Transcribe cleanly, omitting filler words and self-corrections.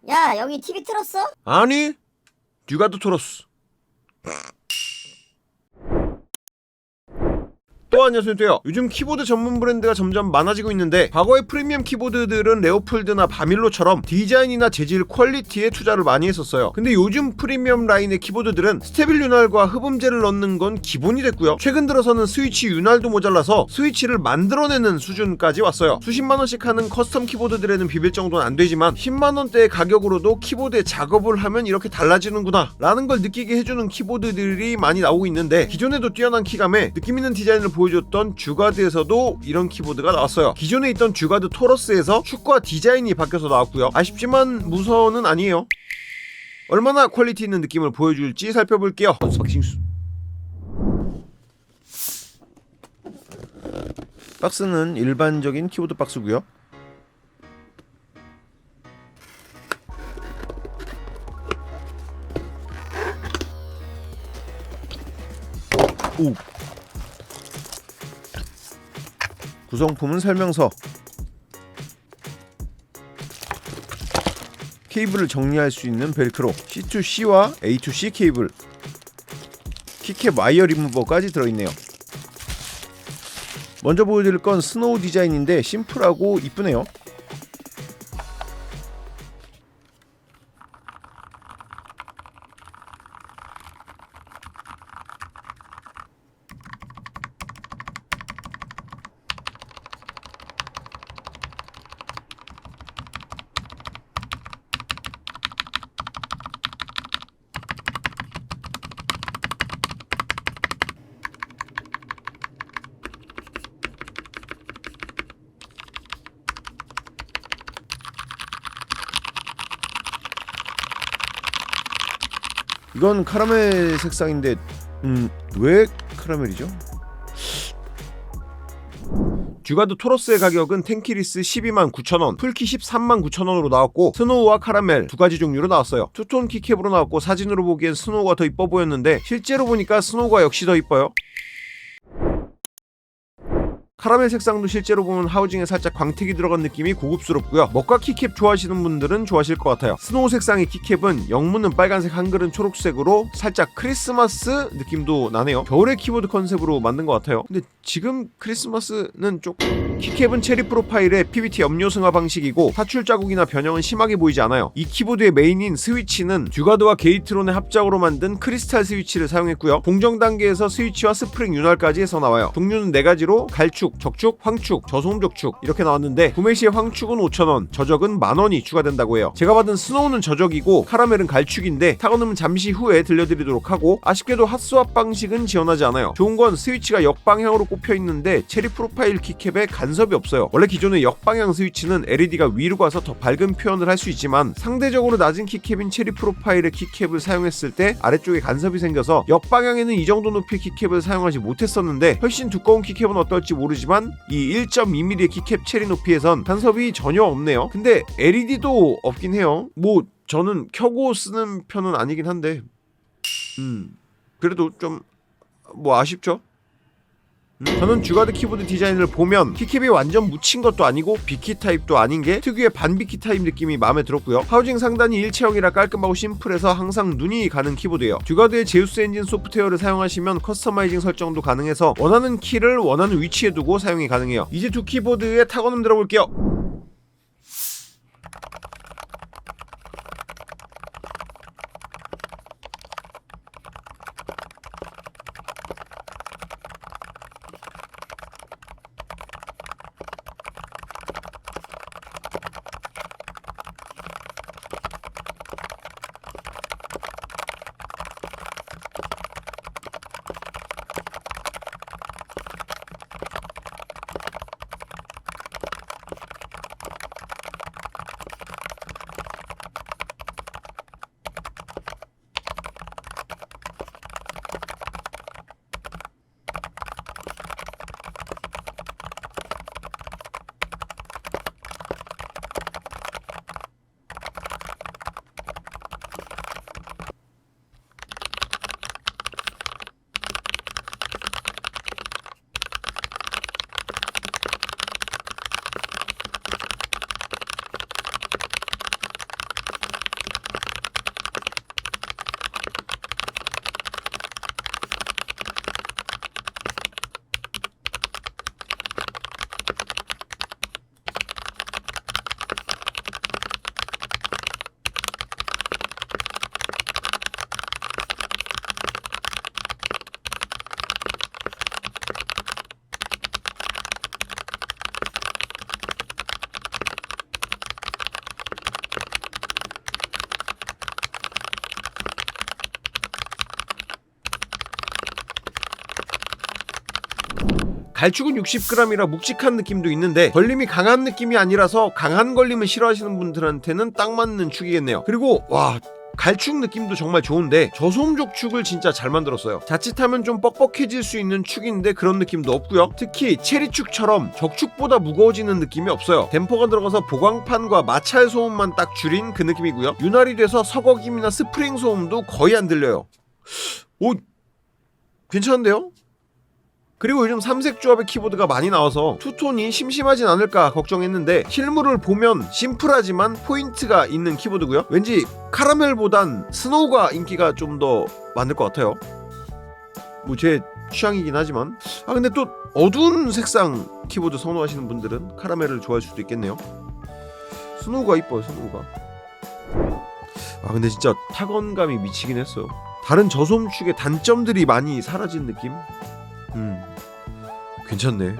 야, 여기 TV 틀었어? 아니, 듀가드 토러스. 또 안녕하세요. 요즘 키보드 전문 브랜드가 점점 많아지고 있는데, 과거의 프리미엄 키보드들은 레오폴드나 바밀로처럼 디자인이나 재질, 퀄리티에 투자를 많이 했었어요. 근데 요즘 프리미엄 라인의 키보드들은 스테빌 윤활과 흡음재를 넣는 건 기본이 됐고요. 최근 들어서는 스위치 윤활도 모자라서 스위치를 만들어내는 수준까지 왔어요. 수십만원씩 하는 커스텀 키보드들에는 비빌 정도는 안 되지만 10만원대의 가격으로도 키보드에 작업을 하면 이렇게 달라지는구나 라는 걸 느끼게 해주는 키보드들이 많이 나오고 있는데, 기존에도 뛰어난 키감에 느낌있는 디자인을 보여줬던 듀가드에서도 이런 키보드가 나왔어요. 기존에 있던 듀가드 토러스에서 축과 디자인이 바뀌어서 나왔고요. 아쉽지만 무서워는 아니에요. 얼마나 퀄리티 있는 느낌을 보여줄지 살펴볼게요. 언박싱. 박스는 일반적인 키보드 박스고요. 오. 구성품은 설명서, 케이블을 정리할 수 있는 벨크로, C2C와 A2C 케이블, 키캡 와이어 리무버까지 들어있네요. 먼저 보여드릴 건 스노우 디자인인데 심플하고 이쁘네요. 이건 카라멜 색상인데 왜 카라멜이죠? 듀가드 토러스의 가격은 텐키리스 129,000원, 풀키 139,000원으로 나왔고, 스노우와 카라멜 두 가지 종류로 나왔어요. 투톤 키캡으로 나왔고, 사진으로 보기엔 스노우가 더 이뻐 보였는데 실제로 보니까 스노우가 역시 더 이뻐요. 카라멜 색상도 실제로 보면 하우징에 살짝 광택이 들어간 느낌이 고급스럽고요. 먹과 키캡 좋아하시는 분들은 좋아하실 것 같아요. 스노우 색상의 키캡은 영문은 빨간색, 한글은 초록색으로 살짝 크리스마스 느낌도 나네요. 겨울의 키보드 컨셉으로 만든 것 같아요. 근데 지금 크리스마스는 조금... 키캡은 체리 프로파일의 PBT 염료 승화 방식이고, 사출 자국이나 변형은 심하게 보이지 않아요. 이 키보드의 메인인 스위치는 듀가드와 게이트론의 합작으로 만든 크리스탈 스위치를 사용했고요. 공정 단계에서 스위치와 스프링 윤활까지 해서 나와요. 종류는 4가지로 갈축, 적축, 황축, 저속력축 이렇게 나왔는데, 구매 시에 황축은 5,000원, 저적은 10,000원이 추가된다고 해요. 제가 받은 스노우는 저적이고 카라멜은 갈축인데, 타건음은 잠시 후에 들려드리도록 하고, 아쉽게도 핫스왑 방식은 지원하지 않아요. 좋은 건 스위치가 역방향으로 꼽혀 있는데 체리 프로파일 키캡에 간섭이 없어요. 원래 기존의 역방향 스위치는 LED가 위로 가서 더 밝은 표현을 할 수 있지만, 상대적으로 낮은 키캡인 체리 프로파일의 키캡을 사용했을 때 아래쪽에 간섭이 생겨서 역방향에는 이 정도 높이의 키캡을 사용하지 못했었는데, 훨씬 두꺼운 키캡은 어떨지 모르지만 이 1.2mm의 키캡 체리 높이에선 간섭이 전혀 없네요. 근데 LED도 없긴 해요. 뭐 저는 켜고 쓰는 편은 아니긴 한데 그래도 좀 뭐 아쉽죠? 저는 듀가드 키보드 디자인을 보면 키캡이 완전 묻힌 것도 아니고 빅키 타입도 아닌 게 특유의 반빅키 타입 느낌이 마음에 들었고요. 하우징 상단이 일체형이라 깔끔하고 심플해서 항상 눈이 가는 키보드예요. 듀가드의 제우스 엔진 소프트웨어를 사용하시면 커스터마이징 설정도 가능해서 원하는 키를 원하는 위치에 두고 사용이 가능해요. 이제 두 키보드의 타건음 들어볼게요. 갈축은 60g이라 묵직한 느낌도 있는데 걸림이 강한 느낌이 아니라서 강한 걸림을 싫어하시는 분들한테는 딱 맞는 축이겠네요. 그리고 와, 갈축 느낌도 정말 좋은데 저소음족 축을 진짜 잘 만들었어요. 자칫하면 좀 뻑뻑해질 수 있는 축인데 그런 느낌도 없고요. 특히 체리축처럼 적축보다 무거워지는 느낌이 없어요. 댐퍼가 들어가서 보광판과 마찰 소음만 딱 줄인 그 느낌이고요. 윤활이 돼서 서거김이나 스프링 소음도 거의 안 들려요. 오, 괜찮은데요? 그리고 요즘 삼색 조합의 키보드가 많이 나와서 투톤이 심심하진 않을까 걱정했는데 실물을 보면 심플하지만 포인트가 있는 키보드고요. 왠지 카라멜보단 스노우가 인기가 좀 더 많을 것 같아요. 뭐 제 취향이긴 하지만 근데 또 어두운 색상 키보드 선호하시는 분들은 카라멜을 좋아할 수도 있겠네요. 스노우가 이뻐요. 스노우가. 근데 진짜 타건감이 미치긴 했어요. 다른 저소음축의 단점들이 많이 사라진 느낌? 괜찮네.